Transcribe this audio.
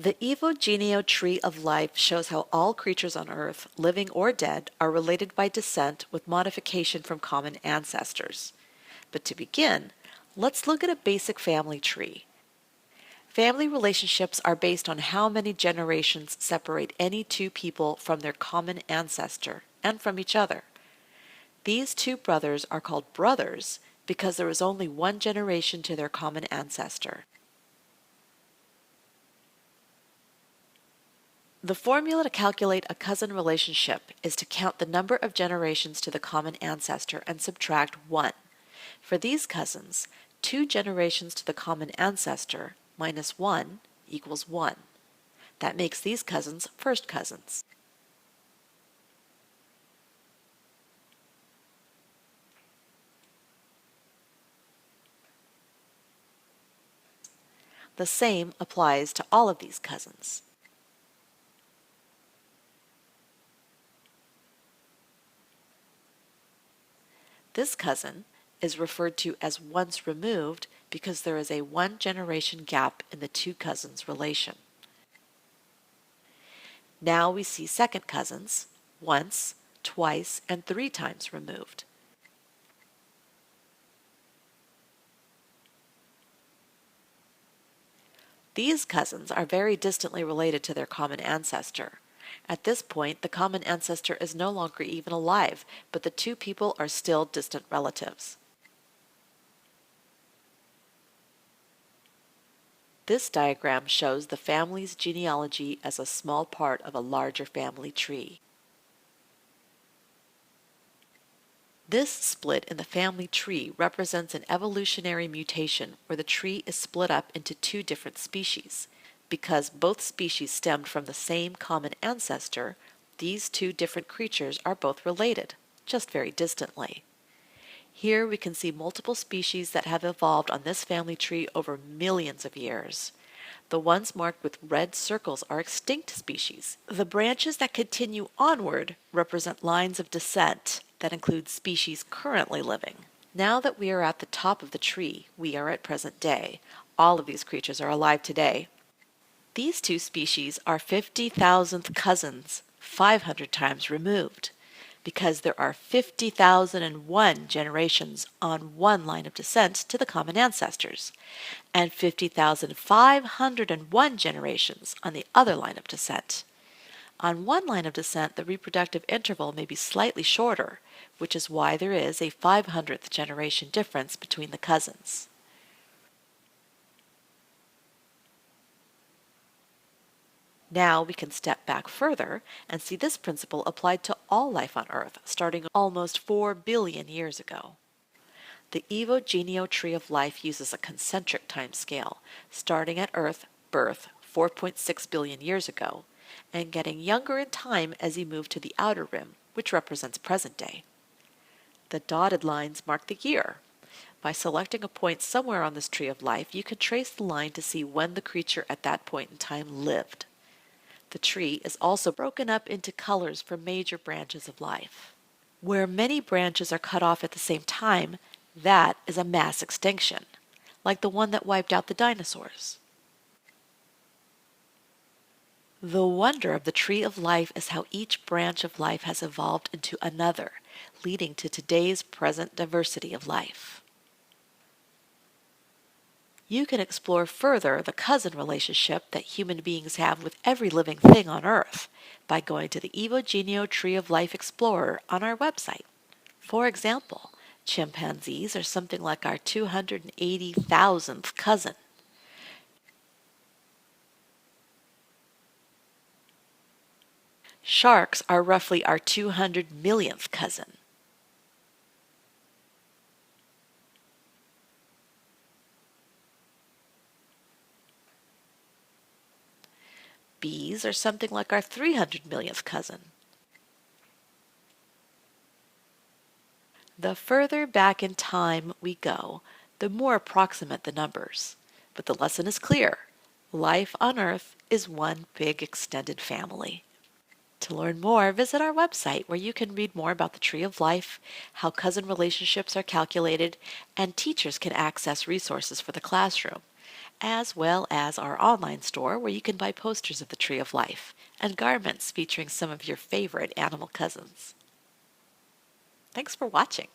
The Evogeneao Tree of Life shows how all creatures on Earth, living or dead, are related by descent with modification from common ancestors. But to begin, let's look at a basic family tree. Family relationships are based on how many generations separate any two people from their common ancestor and from each other. These two brothers are called brothers because there is only one generation to their common ancestor. The formula to calculate a cousin relationship is to count the number of generations to the common ancestor and subtract 1. For these cousins, 2 generations to the common ancestor minus 1 equals 1. That makes these cousins first cousins. The same applies to all of these cousins. This cousin is referred to as once removed because there is a 1 generation gap in the two cousins' relation. Now we see second cousins, once, twice, and 3 times removed. These cousins are very distantly related to their common ancestor. At this point, the common ancestor is no longer even alive, but the two people are still distant relatives. This diagram shows the family's genealogy as a small part of a larger family tree. This split in the family tree represents an evolutionary mutation where the tree is split up into 2 different species. Because both species stemmed from the same common ancestor, these 2 different creatures are both related, just very distantly. Here we can see multiple species that have evolved on this family tree over millions of years. The ones marked with red circles are extinct species. The branches that continue onward represent lines of descent that include species currently living. Now that we are at the top of the tree, we are at present day. All of these creatures are alive today. These 2 species are 50,000th cousins, 500 times removed, because there are 50,001 generations on one line of descent to the common ancestors, and 50,501 generations on the other line of descent. On one line of descent, the reproductive interval may be slightly shorter, which is why there is a 500th generation difference between the cousins. Now we can step back further and see this principle applied to all life on Earth, starting almost 4 billion years ago. The Evogeneao Tree of Life uses a concentric time scale, starting at Earth birth 4.6 billion years ago, and getting younger in time as you move to the outer rim, which represents present day. The dotted lines mark the year. By selecting a point somewhere on this tree of life, you can trace the line to see when the creature at that point in time lived. The tree is also broken up into colors for major branches of life. Where many branches are cut off at the same time, that is a mass extinction, like the one that wiped out the dinosaurs. The wonder of the tree of life is how each branch of life has evolved into another, leading to today's present diversity of life. You can explore further the cousin relationship that human beings have with every living thing on Earth by going to the Evogeneao Tree of Life Explorer on our website. For example, chimpanzees are something like our 280,000th cousin. Sharks are roughly our 200 millionth cousin. Bees are something like our 300 millionth cousin. The further back in time we go, the more approximate the numbers. But the lesson is clear. Life on Earth is one big extended family. To learn more, visit our website where you can read more about the Tree of Life, how cousin relationships are calculated, and teachers can access resources for the classroom. as well as our online store where you can buy posters of the Tree of Life and garments featuring some of your favorite animal cousins. Thanks for watching.